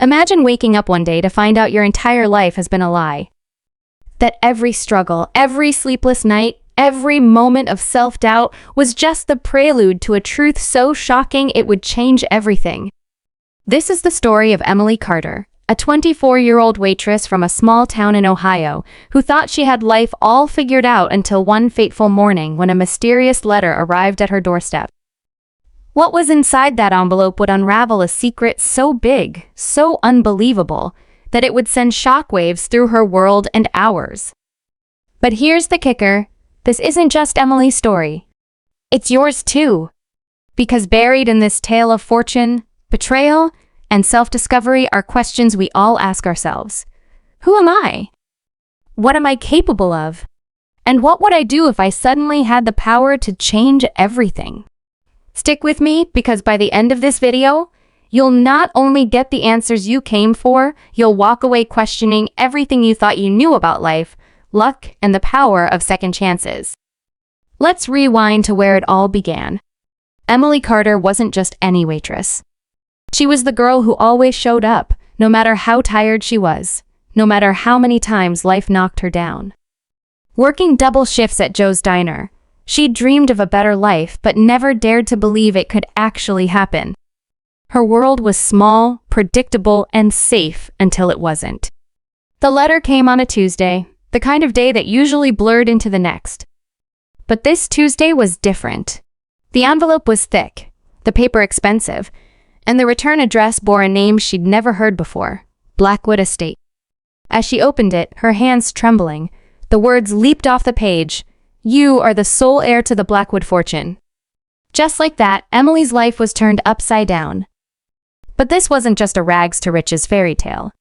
Imagine waking up one day to find out your entire life has been a lie. That every struggle, every sleepless night, every moment of self-doubt was just the prelude to a truth so shocking it would change everything. This is the story of Emily Carter, a 24-year-old waitress from a small town in Ohio who thought she had life all figured out until one fateful morning when a mysterious letter arrived at her doorstep. What was inside that envelope would unravel a secret so big, so unbelievable, that it would send shockwaves through her world and ours. But here's the kicker. This isn't just Emily's story. It's yours too. Because buried in this tale of fortune, betrayal, and self-discovery are questions we all ask ourselves. Who am I? What am I capable of? And what would I do if I suddenly had the power to change everything? Stick with me, because by the end of this video, you'll not only get the answers you came for, you'll walk away questioning everything you thought you knew about life, luck, and the power of second chances. Let's rewind to where it all began. Emily Carter wasn't just any waitress. She was the girl who always showed up, no matter how tired she was, no matter how many times life knocked her down. Working double shifts at Joe's Diner, she dreamed of a better life but never dared to believe it could actually happen. Her world was small, predictable, and safe until it wasn't. The letter came on a Tuesday, the kind of day that usually blurred into the next. But this Tuesday was different. The envelope was thick, the paper expensive, and the return address bore a name she'd never heard before, Blackwood Estate. As she opened it, her hands trembling, the words leaped off the page, "You are the sole heir to the Blackwood fortune." Just like that, Emily's life was turned upside down. But this wasn't just a rags to riches fairy tale.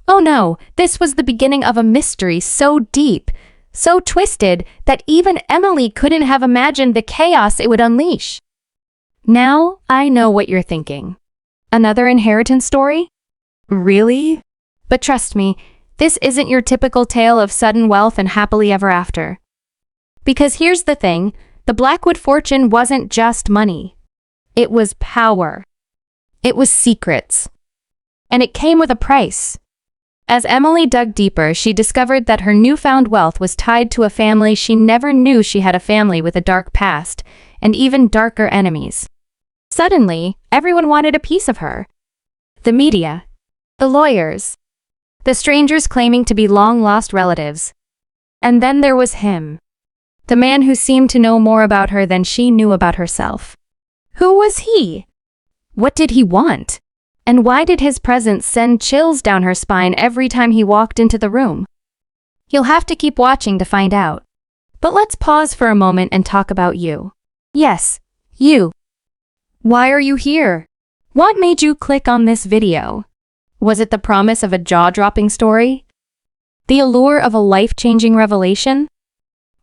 Oh no, this was the beginning of a mystery so deep, so twisted, that even Emily couldn't have imagined the chaos it would unleash. Now, I know what you're thinking. Another inheritance story? Really? But trust me, this isn't your typical tale of sudden wealth and happily ever after. Because here's the thing, the Blackwood fortune wasn't just money. It was power. It was secrets. And it came with a price. As Emily dug deeper, she discovered that her newfound wealth was tied to a family she never knew she had, a family with a dark past, and even darker enemies. Suddenly, everyone wanted a piece of her. The media, the lawyers, the strangers claiming to be long-lost relatives. And then there was him. The man who seemed to know more about her than she knew about herself. Who was he? What did he want? And why did his presence send chills down her spine every time he walked into the room? You'll have to keep watching to find out. But let's pause for a moment and talk about you. Yes, you. Why are you here? What made you click on this video? Was it the promise of a jaw-dropping story? The allure of a life-changing revelation?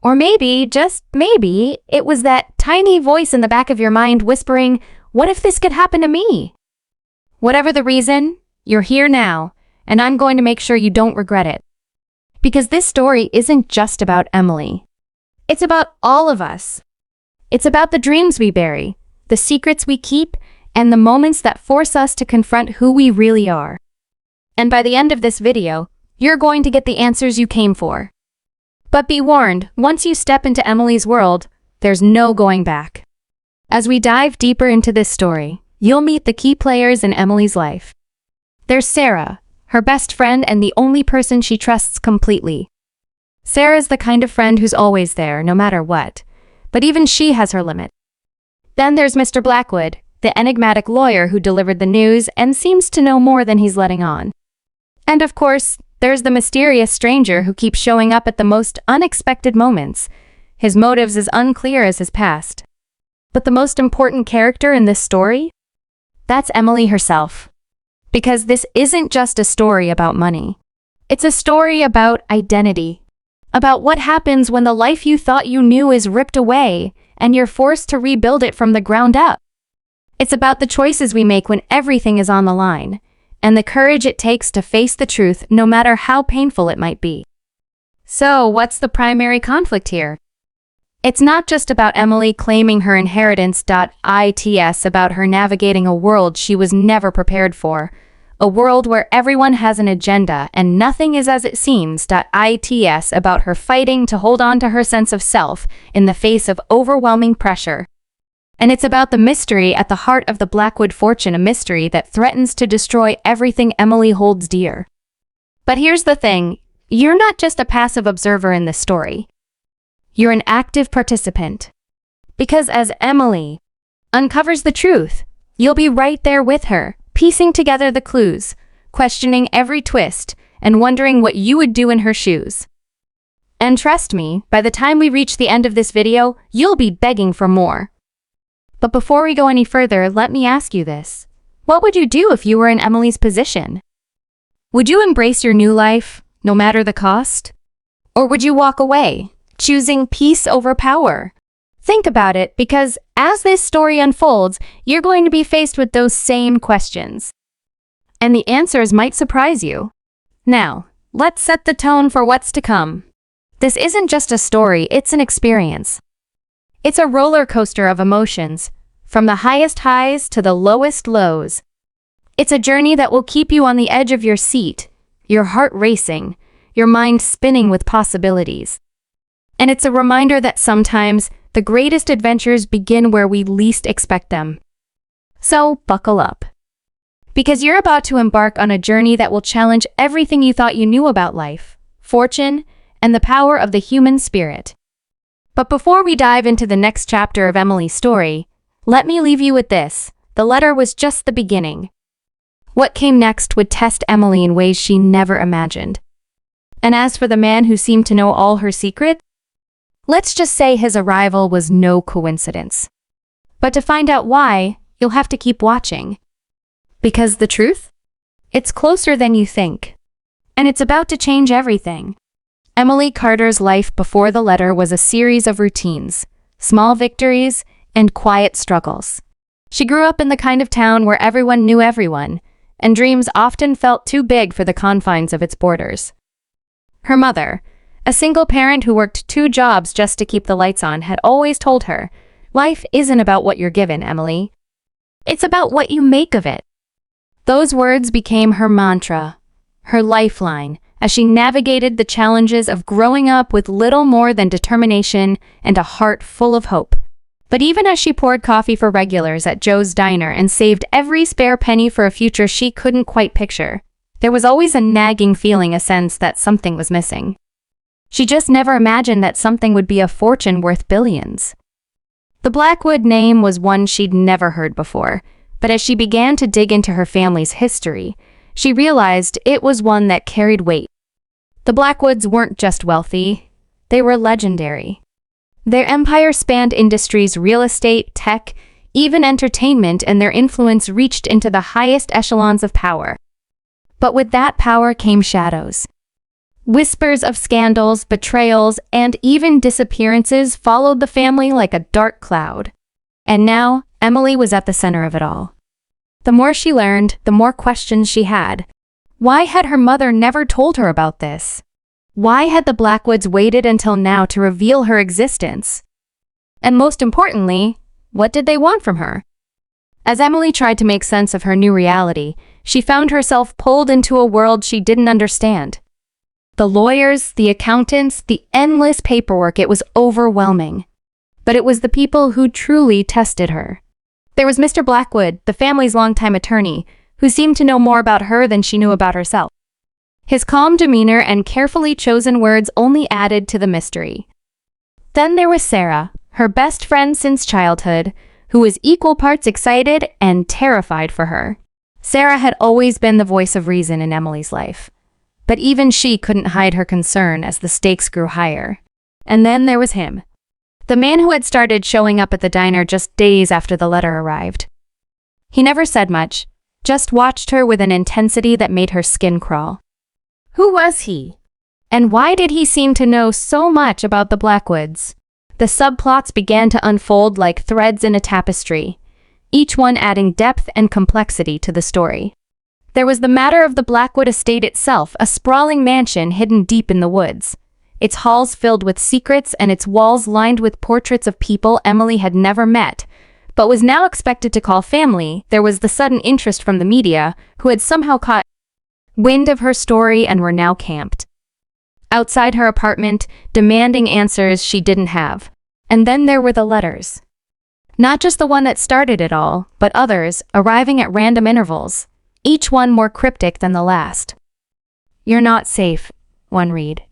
Or maybe, just maybe, it was that tiny voice in the back of your mind whispering, "What if this could happen to me?" Whatever the reason, you're here now, and I'm going to make sure you don't regret it. Because this story isn't just about Emily. It's about all of us. It's about the dreams we bury, the secrets we keep, and the moments that force us to confront who we really are. And by the end of this video, you're going to get the answers you came for. But be warned, once you step into Emily's world, there's no going back. As we dive deeper into this story, you'll meet the key players in Emily's life. There's Sarah, her best friend and the only person she trusts completely. Sarah's the kind of friend who's always there, no matter what, but even she has her limit. Then there's Mr. Blackwood, the enigmatic lawyer who delivered the news and seems to know more than he's letting on. And of course, there's the mysterious stranger who keeps showing up at the most unexpected moments. His motives as unclear as his past. But the most important character in this story? That's Emily herself. Because this isn't just a story about money. It's a story about identity. About what happens when the life you thought you knew is ripped away, and you're forced to rebuild it from the ground up. It's about the choices we make when everything is on the line, and the courage it takes to face the truth no matter how painful it might be. So, what's the primary conflict here? It's not just about Emily claiming her inheritance. It's about her navigating a world she was never prepared for, a world where everyone has an agenda and nothing is as it seems. It's about her fighting to hold on to her sense of self in the face of overwhelming pressure. And it's about the mystery at the heart of the Blackwood fortune, a mystery that threatens to destroy everything Emily holds dear. But here's the thing, you're not just a passive observer in this story. You're an active participant. Because as Emily uncovers the truth, you'll be right there with her, piecing together the clues, questioning every twist, and wondering what you would do in her shoes. And trust me, by the time we reach the end of this video, you'll be begging for more. But before we go any further, let me ask you this. What would you do if you were in Emily's position? Would you embrace your new life, no matter the cost? Or would you walk away, choosing peace over power? Think about it, because as this story unfolds, you're going to be faced with those same questions. And the answers might surprise you. Now, let's set the tone for what's to come. This isn't just a story, it's an experience. It's a roller coaster of emotions, from the highest highs to the lowest lows. It's a journey that will keep you on the edge of your seat, your heart racing, your mind spinning with possibilities. And it's a reminder that sometimes the greatest adventures begin where we least expect them. So, buckle up. Because you're about to embark on a journey that will challenge everything you thought you knew about life, fortune, and the power of the human spirit. But before we dive into the next chapter of Emily's story, let me leave you with this. The letter was just the beginning. What came next would test Emily in ways she never imagined. And as for the man who seemed to know all her secrets, let's just say his arrival was no coincidence. But to find out why, you'll have to keep watching. Because the truth? It's closer than you think. And it's about to change everything. Emily Carter's life before the letter was a series of routines, small victories, and quiet struggles. She grew up in the kind of town where everyone knew everyone, and dreams often felt too big for the confines of its borders. Her mother, a single parent who worked 2 jobs just to keep the lights on, had always told her, "Life isn't about what you're given, Emily. It's about what you make of it." Those words became her mantra, her lifeline, as she navigated the challenges of growing up with little more than determination and a heart full of hope. But even as she poured coffee for regulars at Joe's Diner and saved every spare penny for a future she couldn't quite picture, there was always a nagging feeling, a sense that something was missing. She just never imagined that something would be a fortune worth billions. The Blackwood name was one she'd never heard before, but as she began to dig into her family's history, she realized it was one that carried weight. The Blackwoods weren't just wealthy, they were legendary. Their empire spanned industries, real estate, tech, even entertainment, and their influence reached into the highest echelons of power. But with that power came shadows. Whispers of scandals, betrayals, and even disappearances followed the family like a dark cloud. And now, Emily was at the center of it all. The more she learned, the more questions she had. Why had her mother never told her about this? Why had the Blackwoods waited until now to reveal her existence? And most importantly, what did they want from her? As Emily tried to make sense of her new reality, she found herself pulled into a world she didn't understand. The lawyers, the accountants, the endless paperwork, it was overwhelming. But it was the people who truly tested her. There was Mr. Blackwood, the family's longtime attorney, who seemed to know more about her than she knew about herself. His calm demeanor and carefully chosen words only added to the mystery. Then there was Sarah, her best friend since childhood, who was equal parts excited and terrified for her. Sarah had always been the voice of reason in Emily's life. But even she couldn't hide her concern as the stakes grew higher. And then there was him. The man who had started showing up at the diner just days after the letter arrived. He never said much, just watched her with an intensity that made her skin crawl. Who was he? And why did he seem to know so much about the Blackwoods? The subplots began to unfold like threads in a tapestry, each one adding depth and complexity to the story. There was the matter of the Blackwood estate itself, a sprawling mansion hidden deep in the woods, its halls filled with secrets and its walls lined with portraits of people Emily had never met, but was now expected to call family, there was the sudden interest from the media, who had somehow caught wind of her story and were now camped outside her apartment, demanding answers she didn't have. And then there were the letters. Not just the one that started it all, but others, arriving at random intervals, each one more cryptic than the last. "You're not safe," one read.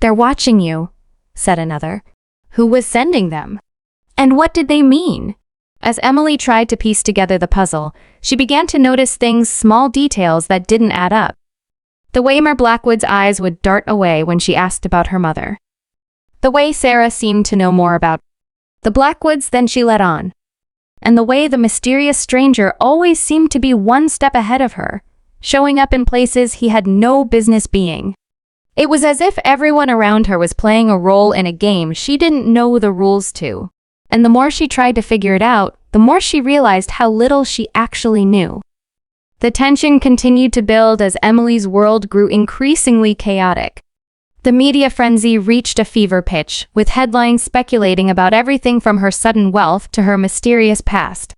"They're watching you," said another. Who was sending them? And what did they mean? As Emily tried to piece together the puzzle, she began to notice things, small details that didn't add up. The way Mer Blackwood's eyes would dart away when she asked about her mother. The way Sarah seemed to know more about the Blackwoods than she let on. And the way the mysterious stranger always seemed to be one step ahead of her, showing up in places he had no business being. It was as if everyone around her was playing a role in a game she didn't know the rules to. And the more she tried to figure it out, the more she realized how little she actually knew. The tension continued to build as Emily's world grew increasingly chaotic. The media frenzy reached a fever pitch, with headlines speculating about everything from her sudden wealth to her mysterious past.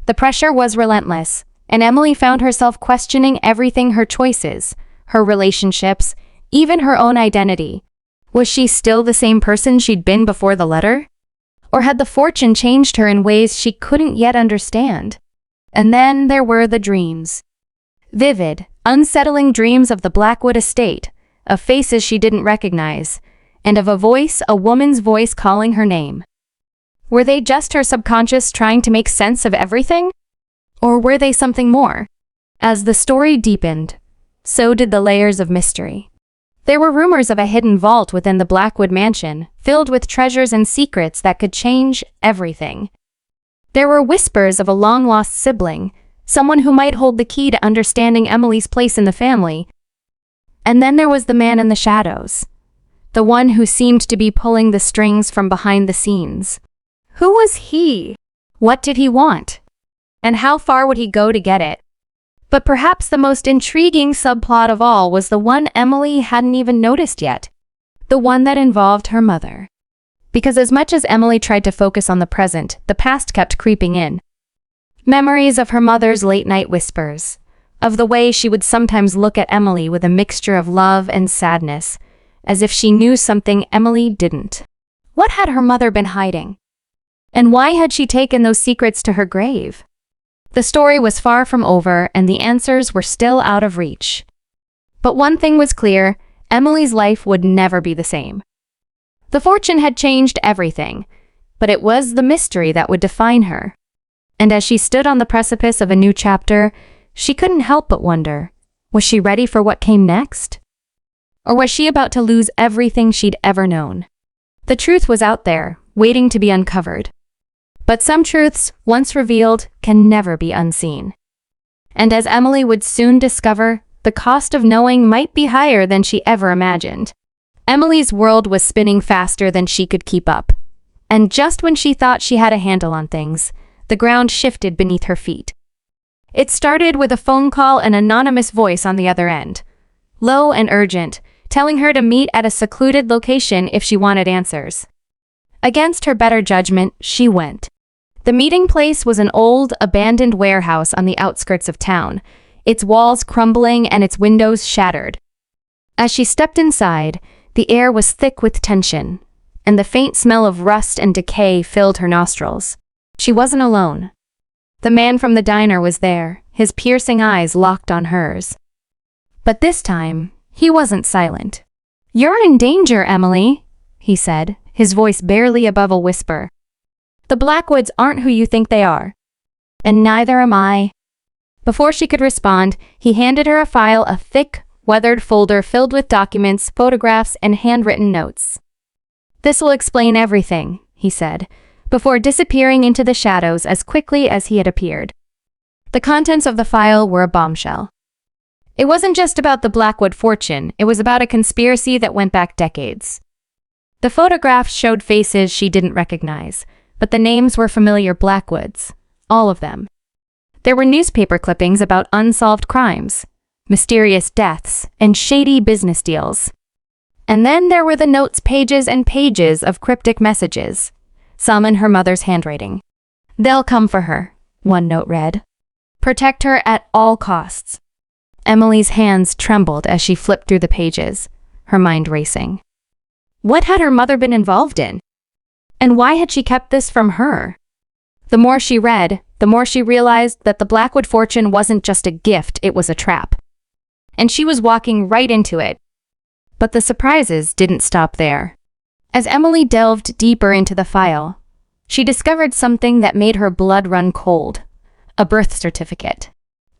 The pressure was relentless, and Emily found herself questioning everything: her choices, her relationships, even her own identity. Was she still the same person she'd been before the letter? Or had the fortune changed her in ways she couldn't yet understand? And then there were the dreams. Vivid, unsettling dreams of the Blackwood estate, of faces she didn't recognize, and of a voice, a woman's voice calling her name. Were they just her subconscious trying to make sense of everything? Or were they something more? As the story deepened, so did the layers of mystery. There were rumors of a hidden vault within the Blackwood mansion, filled with treasures and secrets that could change everything. There were whispers of a long-lost sibling, someone who might hold the key to understanding Emily's place in the family. And then there was the man in the shadows, the one who seemed to be pulling the strings from behind the scenes. Who was he? What did he want? And how far would he go to get it? But perhaps the most intriguing subplot of all was the one Emily hadn't even noticed yet, the one that involved her mother. Because as much as Emily tried to focus on the present, the past kept creeping in. Memories of her mother's late-night whispers, of the way she would sometimes look at Emily with a mixture of love and sadness, as if she knew something Emily didn't. What had her mother been hiding? And why had she taken those secrets to her grave? The story was far from over, and the answers were still out of reach. But one thing was clear: Emily's life would never be the same. The fortune had changed everything, but it was the mystery that would define her. And as she stood on the precipice of a new chapter, she couldn't help but wonder, was she ready for what came next? Or was she about to lose everything she'd ever known? The truth was out there, waiting to be uncovered. But some truths, once revealed, can never be unseen. And as Emily would soon discover, the cost of knowing might be higher than she ever imagined. Emily's world was spinning faster than she could keep up. And just when she thought she had a handle on things, the ground shifted beneath her feet. It started with a phone call, an anonymous voice on the other end, low and urgent, telling her to meet at a secluded location if she wanted answers. Against her better judgment, she went. The meeting place was an old, abandoned warehouse on the outskirts of town, its walls crumbling and its windows shattered. As she stepped inside, the air was thick with tension, and the faint smell of rust and decay filled her nostrils. She wasn't alone. The man from the diner was there, his piercing eyes locked on hers. But this time, he wasn't silent. "You're in danger, Emily," he said, his voice barely above a whisper. "The Blackwoods aren't who you think they are. And neither am I." Before she could respond, he handed her a file, a thick, weathered folder filled with documents, photographs, and handwritten notes. "This will explain everything," he said, before disappearing into the shadows as quickly as he had appeared. The contents of the file were a bombshell. It wasn't just about the Blackwood fortune, it was about a conspiracy that went back decades. The photographs showed faces she didn't recognize, but the names were familiar: Blackwoods, all of them. There were newspaper clippings about unsolved crimes, mysterious deaths, and shady business deals. And then there were the notes, pages and pages of cryptic messages, some in her mother's handwriting. They'll come for her, one note read. Protect her at all costs. Emily's hands trembled as she flipped through the pages, her mind racing. What had her mother been involved in? And why had she kept this from her? The more she read, the more she realized that the Blackwood fortune wasn't just a gift, it was a trap. And she was walking right into it. But the surprises didn't stop there. As Emily delved deeper into the file, she discovered something that made her blood run cold. A birth certificate.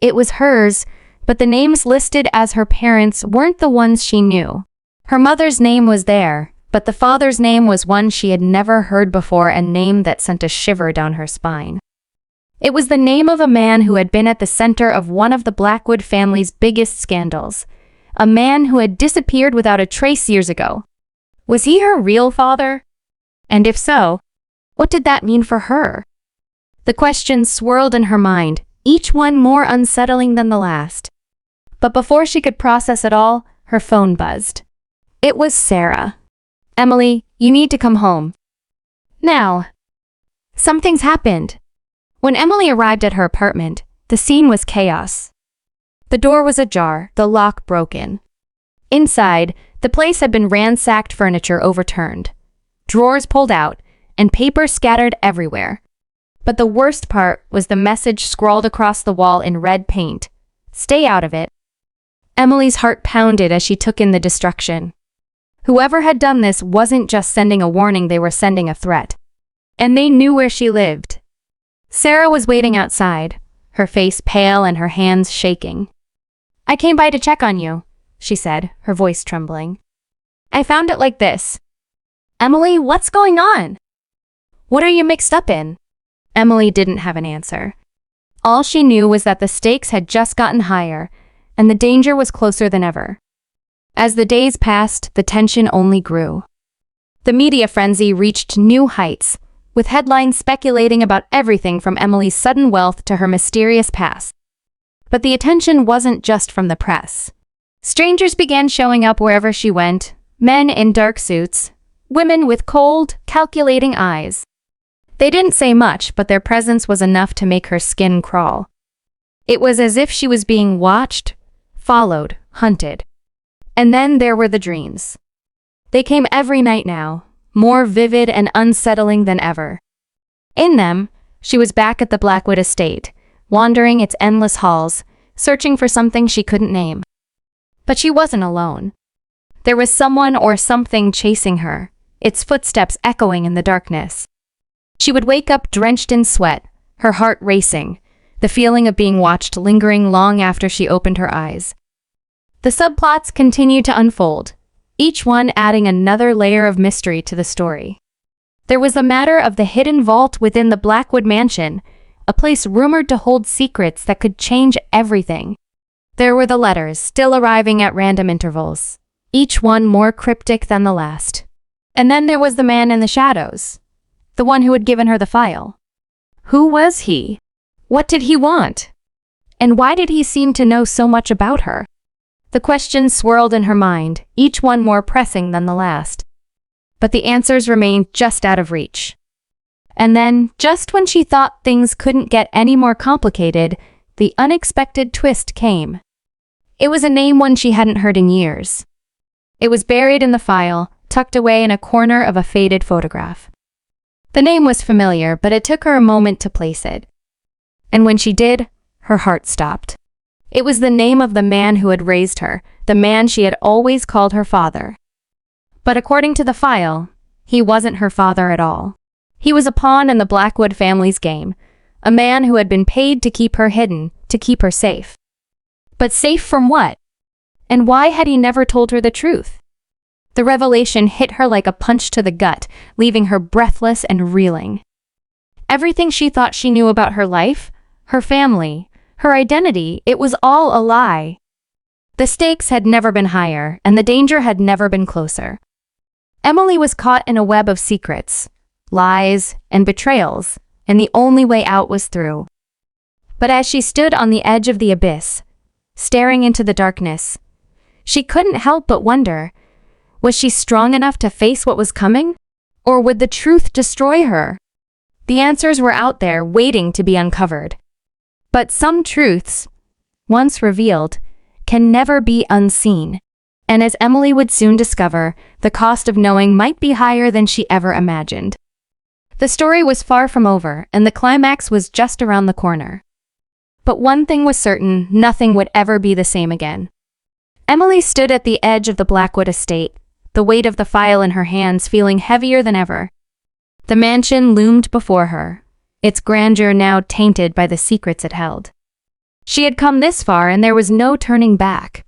It was hers, but the names listed as her parents weren't the ones she knew. Her mother's name was there, but the father's name was one she had never heard before, a name that sent a shiver down her spine. It was the name of a man who had been at the center of one of the Blackwood family's biggest scandals. A man who had disappeared without a trace years ago. Was he her real father? And if so, what did that mean for her? The questions swirled in her mind, each one more unsettling than the last. But before she could process it all, her phone buzzed. It was Sarah. Emily, you need to come home. Now. Something's happened. When Emily arrived at her apartment, the scene was chaos. The door was ajar, the lock broken. Inside, the place had been ransacked, furniture overturned, drawers pulled out, and paper scattered everywhere. But the worst part was the message scrawled across the wall in red paint. Stay out of it. Emily's heart pounded as she took in the destruction. Whoever had done this wasn't just sending a warning, they were sending a threat. And they knew where she lived. Sarah was waiting outside, her face pale and her hands shaking. I came by to check on you, she said, her voice trembling. I found it like this. Emily, what's going on? What are you mixed up in? Emily didn't have an answer. All she knew was that the stakes had just gotten higher, and the danger was closer than ever. As the days passed, the tension only grew. The media frenzy reached new heights, with headlines speculating about everything from Emily's sudden wealth to her mysterious past. But the attention wasn't just from the press. Strangers began showing up wherever she went, men in dark suits, women with cold, calculating eyes. They didn't say much, but their presence was enough to make her skin crawl. It was as if she was being watched, followed, hunted. And then there were the dreams. They came every night now, more vivid and unsettling than ever. In them, she was back at the Blackwood estate, wandering its endless halls, searching for something she couldn't name. But she wasn't alone. There was someone or something chasing her, its footsteps echoing in the darkness. She would wake up drenched in sweat, her heart racing, the feeling of being watched lingering long after she opened her eyes. The subplots continued to unfold, each one adding another layer of mystery to the story. There was the matter of the hidden vault within the Blackwood mansion, a place rumored to hold secrets that could change everything. There were the letters still arriving at random intervals, each one more cryptic than the last. And then there was the man in the shadows, the one who had given her the file. Who was he? What did he want? And why did he seem to know so much about her? The questions swirled in her mind, each one more pressing than the last. But the answers remained just out of reach. And then, just when she thought things couldn't get any more complicated, the unexpected twist came. It was a name one she hadn't heard in years. It was buried in the file, tucked away in a corner of a faded photograph. The name was familiar, but it took her a moment to place it. And when she did, her heart stopped. It was the name of the man who had raised her, the man she had always called her father. But according to the file, he wasn't her father at all. He was a pawn in the Blackwood family's game, a man who had been paid to keep her hidden, to keep her safe. But safe from what? And why had he never told her the truth? The revelation hit her like a punch to the gut, leaving her breathless and reeling. Everything she thought she knew about her life, her family, her identity, it was all a lie. The stakes had never been higher, and the danger had never been closer. Emily was caught in a web of secrets, lies, and betrayals, and the only way out was through. But as she stood on the edge of the abyss, staring into the darkness, she couldn't help but wonder, was she strong enough to face what was coming? Or would the truth destroy her? The answers were out there waiting to be uncovered. But some truths, once revealed, can never be unseen. And as Emily would soon discover, the cost of knowing might be higher than she ever imagined. The story was far from over, and the climax was just around the corner. But one thing was certain, nothing would ever be the same again. Emily stood at the edge of the Blackwood estate, the weight of the file in her hands feeling heavier than ever. The mansion loomed before her, its grandeur now tainted by the secrets it held. She had come this far and there was no turning back.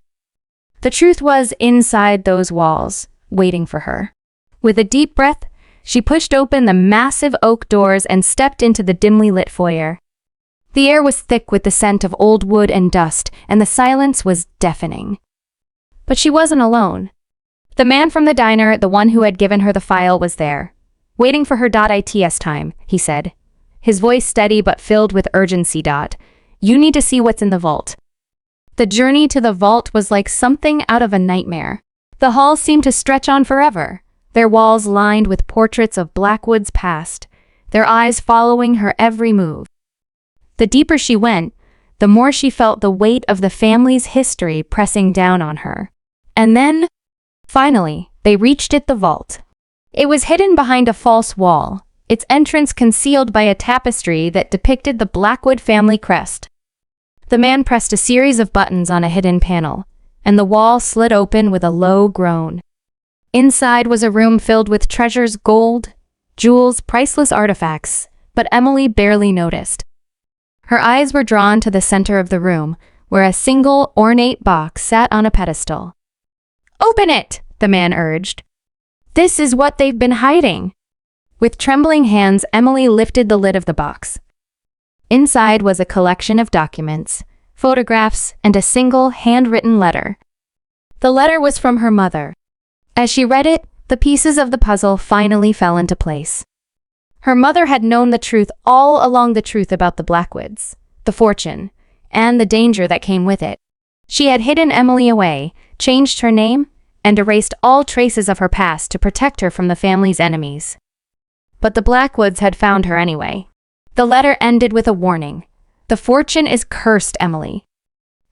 The truth was inside those walls, waiting for her. With a deep breath, she pushed open the massive oak doors and stepped into the dimly lit foyer. The air was thick with the scent of old wood and dust, and the silence was deafening. But she wasn't alone. The man from the diner, the one who had given her the file, was there. Waiting for her. "It's time," he said, his voice steady but filled with urgency. "You need to see what's in the vault." The journey to the vault was like something out of a nightmare. The hall seemed to stretch on forever, their walls lined with portraits of Blackwood's past, their eyes following her every move. The deeper she went, the more she felt the weight of the family's history pressing down on her. And then, finally, they reached it, the vault. It was hidden behind a false wall, its entrance concealed by a tapestry that depicted the Blackwood family crest. The man pressed a series of buttons on a hidden panel, and the wall slid open with a low groan. Inside was a room filled with treasures, gold, jewels, priceless artifacts, but Emily barely noticed. Her eyes were drawn to the center of the room, where a single ornate box sat on a pedestal. "Open it!" the man urged. "This is what they've been hiding." With trembling hands, Emily lifted the lid of the box. Inside was a collection of documents, photographs, and a single handwritten letter. The letter was from her mother. As she read it, the pieces of the puzzle finally fell into place. Her mother had known the truth all along, the truth about the Blackwoods, the fortune, and the danger that came with it. She had hidden Emily away, changed her name, and erased all traces of her past to protect her from the family's enemies. But the Blackwoods had found her anyway. The letter ended with a warning. "The fortune is cursed, Emily.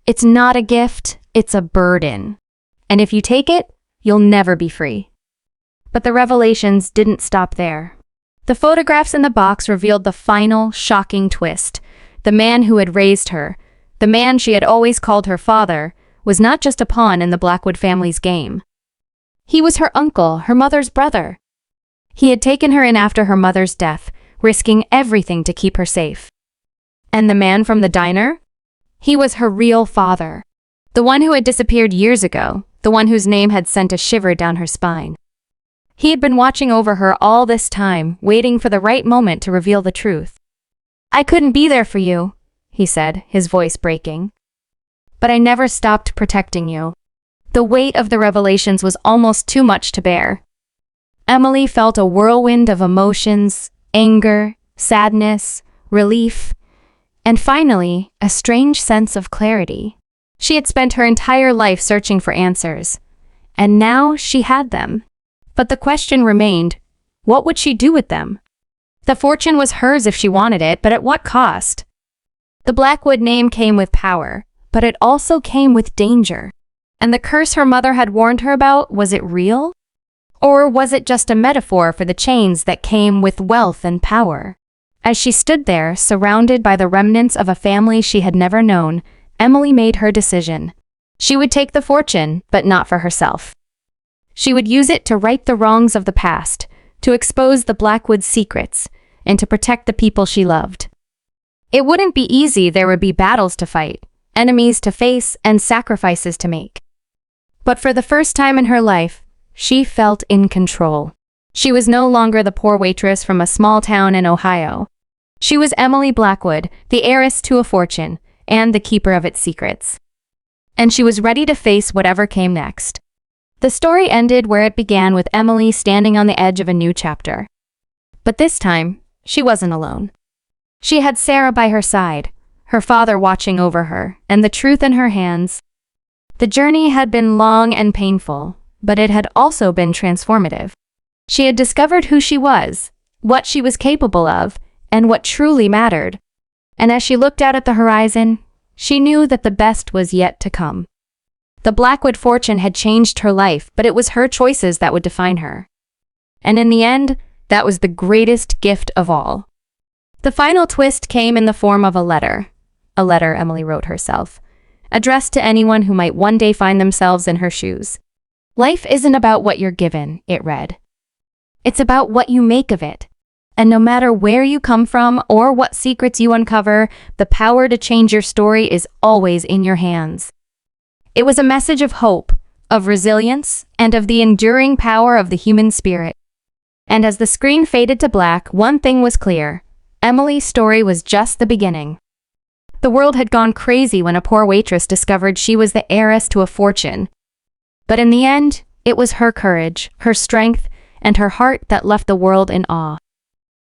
It's not a gift, it's a burden. And if you take it, you'll never be free." But the revelations didn't stop there. The photographs in the box revealed the final, shocking twist. The man who had raised her, the man she had always called her father, was not just a pawn in the Blackwood family's game. He was her uncle, her mother's brother. He had taken her in after her mother's death, risking everything to keep her safe. And the man from the diner? He was her real father. The one who had disappeared years ago, the one whose name had sent a shiver down her spine. He had been watching over her all this time, waiting for the right moment to reveal the truth. "I couldn't be there for you," he said, his voice breaking. "But I never stopped protecting you." The weight of the revelations was almost too much to bear. Emily felt a whirlwind of emotions, anger, sadness, relief, and finally, a strange sense of clarity. She had spent her entire life searching for answers, and now she had them. But the question remained, what would she do with them? The fortune was hers if she wanted it, but at what cost? The Blackwood name came with power, but it also came with danger. And the curse her mother had warned her about, was it real? Or was it just a metaphor for the chains that came with wealth and power? As she stood there, surrounded by the remnants of a family she had never known, Emily made her decision. She would take the fortune, but not for herself. She would use it to right the wrongs of the past, to expose the Blackwood's secrets, and to protect the people she loved. It wouldn't be easy. There would be battles to fight, enemies to face, and sacrifices to make. But for the first time in her life, she felt in control. She was no longer the poor waitress from a small town in Ohio. She was Emily Blackwood, the heiress to a fortune, and the keeper of its secrets. And she was ready to face whatever came next. The story ended where it began, with Emily standing on the edge of a new chapter. But this time, she wasn't alone. She had Sarah by her side, her father watching over her, and the truth in her hands. The journey had been long and painful, but it had also been transformative. She had discovered who she was, what she was capable of, and what truly mattered. And as she looked out at the horizon, she knew that the best was yet to come. The Blackwood fortune had changed her life, but it was her choices that would define her. And in the end, that was the greatest gift of all. The final twist came in the form of a letter Emily wrote herself, addressed to anyone who might one day find themselves in her shoes. Life isn't about what you're given, it read. It's about what you make of it. And no matter where you come from or what secrets you uncover, the power to change your story is always in your hands. It was a message of hope, of resilience, and of the enduring power of the human spirit. And as the screen faded to black, one thing was clear. Emily's story was just the beginning. The world had gone crazy when a poor waitress discovered she was the heiress to a fortune. But in the end, it was her courage, her strength, and her heart that left the world in awe.